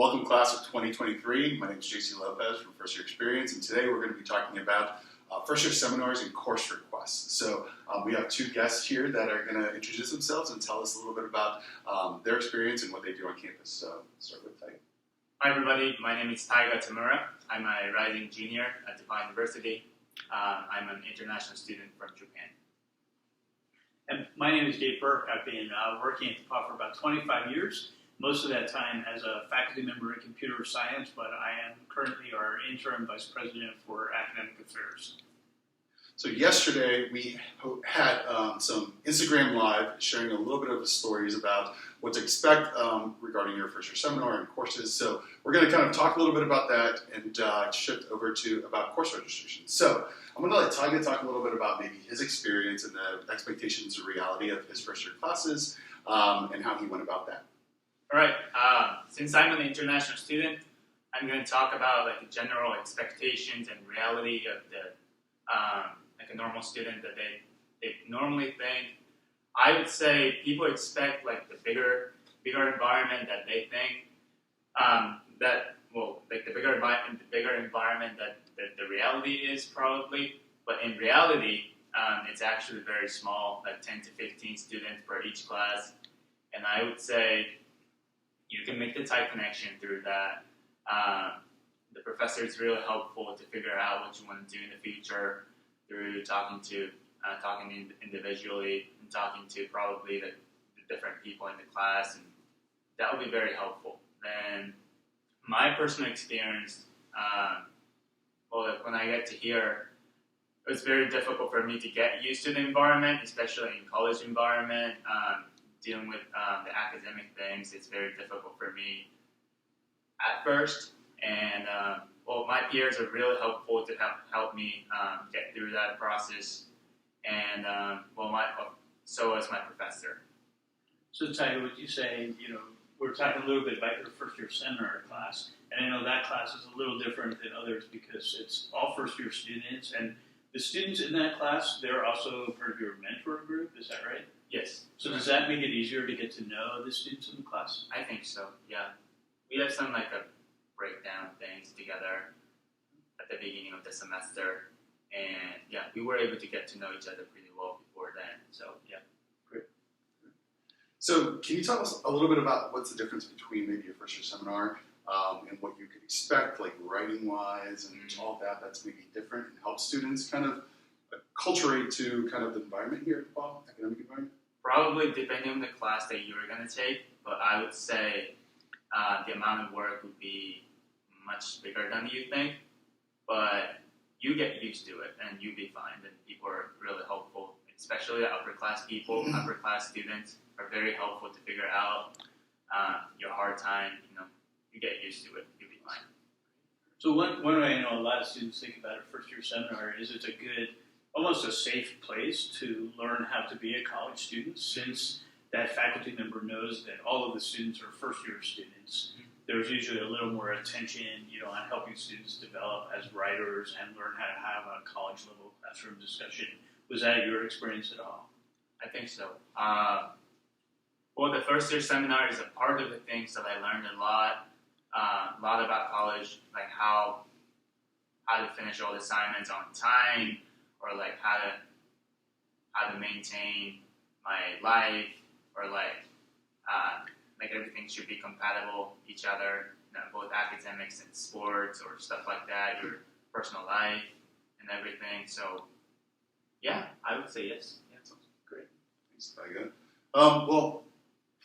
Welcome class of 2023. My name is JC Lopez from First Year Experience, and today we're going to be talking about first year seminars and course requests. So we have two guests here that are going to introduce themselves and tell us a little bit about their experience and what they do on campus. So start with Taiga. Hi everybody, my name is Taiga Tamura. I'm a rising junior at DePauw University. I'm an international student from Japan. And my name is Berque. I've been working at DePauw for about 25 years. Most of that time as a faculty member in computer science, but I am currently our interim vice president for academic affairs. So yesterday we had some Instagram Live sharing a little bit of the stories about what to expect regarding your first year seminar and courses. So we're going to kind of talk a little bit about that and shift over to about course registration. So I'm going to let Taiga talk a little bit about maybe his experience and the expectations and reality of his first year classes and how he went about that. All right, since I'm an international student, I'm going to talk about like the general expectations and reality of the like a normal student that they normally think. I would say people expect like the bigger environment that they think the bigger environment that the reality is probably, but in reality it's actually very small, like 10 to 15 students per each class, and I would say you can make the tight connection through that. The professor is really helpful to figure out what you want to do in the future through talking individually and talking to probably the different people in the class, and that would be very helpful. Then my personal experience, when I get to here, it was very difficult for me to get used to the environment, especially in college environment. Dealing with the academic things, it's very difficult for me at first, and my peers are really helpful to help me get through that process, and so is my professor. So Taiga, would you say, we're talking a little bit about your first year seminar class, and I know that class is a little different than others because it's all first year students, and the students in that class, they're also part of your mentor group, is that right? Yes. So does that make it easier to get to know the students in the class? I think so, yeah. We have some like a breakdown things together at the beginning of the semester, and yeah, we were able to get to know each other pretty well before then, so yeah. Great. So can you tell us a little bit about what's the difference between maybe your first year seminar and what you could expect, like writing-wise and all that, that's maybe different and help students kind of acculturate to kind of the environment here at DePauw, academic environment? Probably depending on the class that you were going to take, but I would say the amount of work would be much bigger than you think, but you get used to it and you'll be fine. And people are really helpful, especially the upper class people. Upper class students are very helpful to figure out your hard time. You get used to it, you'll be fine. So one way I know a lot of students think about a first year seminar is it's a good, almost a safe place to learn how to be a college student, since that faculty member knows that all of the students are first year students. Mm-hmm. There's usually a little more attention, on helping students develop as writers and learn how to have a college level classroom discussion. Was that your experience at all? I think so. The first year seminar is a part of the things that I learned a lot about college, like how to finish all the assignments on time, or like how to maintain my life, or like everything should be compatible each other, both academics and sports or stuff like that, your personal life and everything. So yeah, I would say yes. Yeah, sounds great. Thanks, Taiga.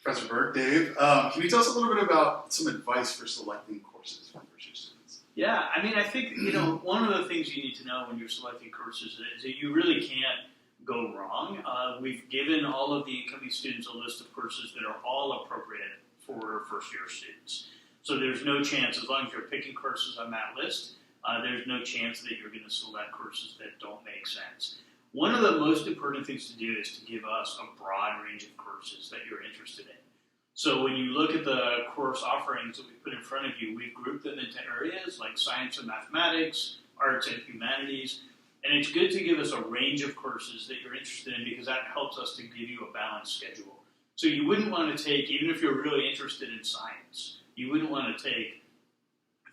Professor Berque, Dave, can you tell us a little bit about some advice for selecting courses for first year students? Yeah, I think, one of the things you need to know when you're selecting courses is that you really can't go wrong. We've given all of the incoming students a list of courses that are all appropriate for first year students. So there's no chance, as long as you're picking courses on that list, there's no chance that you're going to select courses that don't make sense. One of the most important things to do is to give us a broad range of courses that you're interested in. So when you look at the course offerings that we put in front of you, we've grouped them into areas like science and mathematics, arts and humanities, and it's good to give us a range of courses that you're interested in because that helps us to give you a balanced schedule. So you wouldn't want to take, even if you're really interested in science, you wouldn't want to take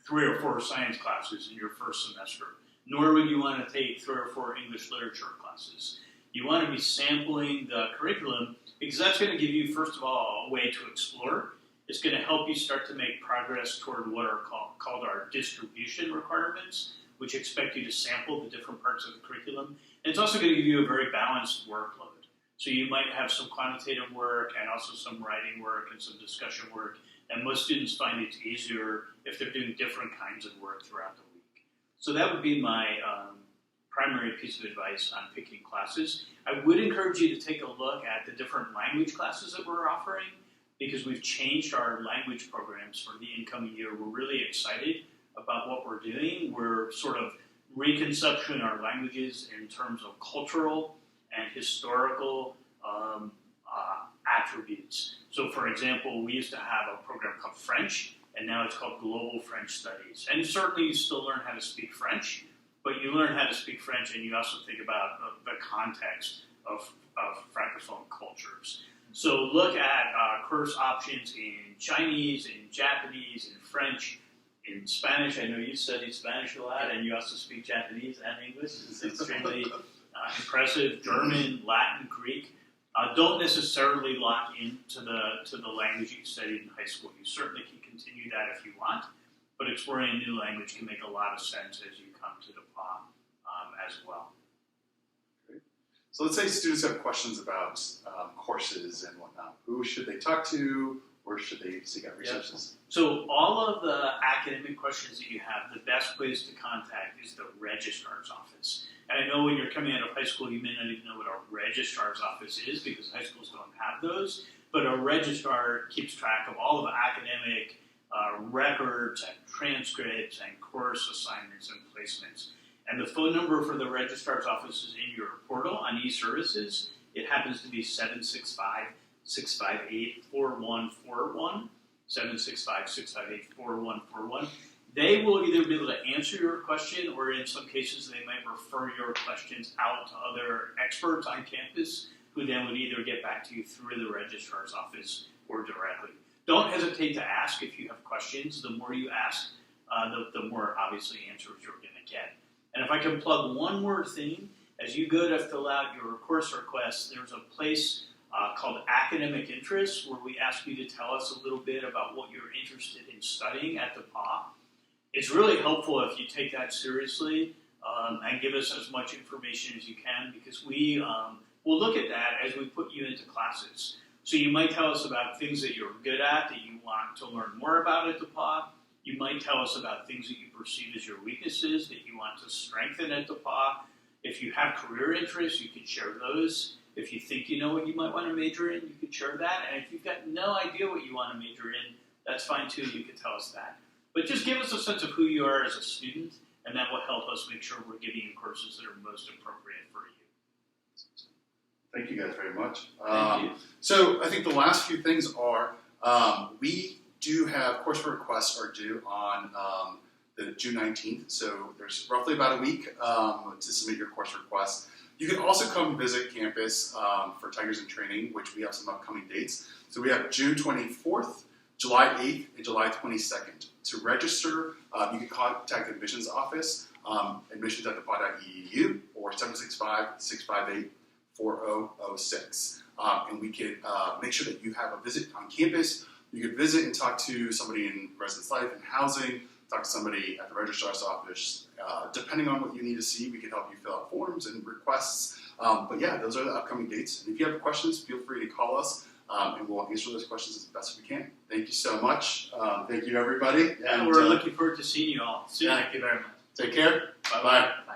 3 or 4 science classes in your first semester, nor would you want to take 3 or 4 English literature classes. You want to be sampling the curriculum because that's going to give you, first of all, a way to explore. It's going to help you start to make progress toward what are called our distribution requirements, which expect you to sample the different parts of the curriculum. And it's also going to give you a very balanced workload. So you might have some quantitative work and also some writing work and some discussion work. And most students find it easier if they're doing different kinds of work throughout the week. So that would be my primary piece of advice on picking classes. I would encourage you to take a look at the different language classes that we're offering because we've changed our language programs for the incoming year. We're really excited about what we're doing. We're sort of reconceptualizing our languages in terms of cultural and historical attributes. So, for example, we used to have a program called French, and now it's called Global French Studies. And certainly you still learn how to speak French, but you learn how to speak French and you also think about the context of Francophone cultures. So look at course options in Chinese, in Japanese, in French, in Spanish. I know you studied Spanish a lot, and you also speak Japanese and English. It's extremely impressive. German, Latin, Greek. Don't necessarily lock into the language you studied in high school. You certainly can continue that if you want, but exploring a new language can make a lot of sense as you come to DePauw as well. Great. So let's say students have questions about courses and whatnot. Who should they talk to? Where should they seek out resources? So all of the academic questions that you have, the best place to contact is the registrar's office. And I know when you're coming out of high school, you may not even know what a registrar's office is because high schools don't have those. But a registrar keeps track of all of the academic records and transcripts and course assignments and placements. And the phone number for the registrar's office is in your portal on e-services. It happens to be 765-658-4141, 765-658-4141. They will either be able to answer your question or in some cases they might refer your questions out to other experts on campus who then would either get back to you through the registrar's office or directly. Don't hesitate to ask if you have questions. The more you ask, the more obviously answers you're going to get. And if I can plug one more thing, as you go to fill out your course request, there's a place called Academic Interests where we ask you to tell us a little bit about what you're interested in studying at DePauw. It's really helpful if you take that seriously and give us as much information as you can because we will look at that as we put you into classes. So you might tell us about things that you're good at that you want to learn more about at DePauw. You might tell us about things that you perceive as your weaknesses that you want to strengthen at DePauw. If you have career interests, you can share those. If you think you know what you might want to major in, you can share that. And if you've got no idea what you want to major in, that's fine too. You can tell us that. But just give us a sense of who you are as a student, and that will help us make sure we're giving you courses that are most appropriate for you. Thank you guys very much. Thank you. So I think the last few things are we do have course requests are due on the June 19th. So there's roughly about a week to submit your course request. You can also come visit campus for Tigers in Training, which we have some upcoming dates. So we have June 24th, July 8th, and July 22nd. To register, you can contact the admissions office, admissions@depaw.edu or 765-658-4006. And we can make sure that you have a visit on campus. You can visit and talk to somebody in residence life and housing, talk to somebody at the registrar's office. Depending on what you need to see, we can help you fill out forms and requests. But yeah, those are the upcoming dates. And if you have questions, feel free to call us, and we'll answer those questions as best we can. Thank you so much. Thank you, everybody. And we're looking forward to seeing you all soon. Thank you very much. Take care. Bye-bye. Bye. Bye.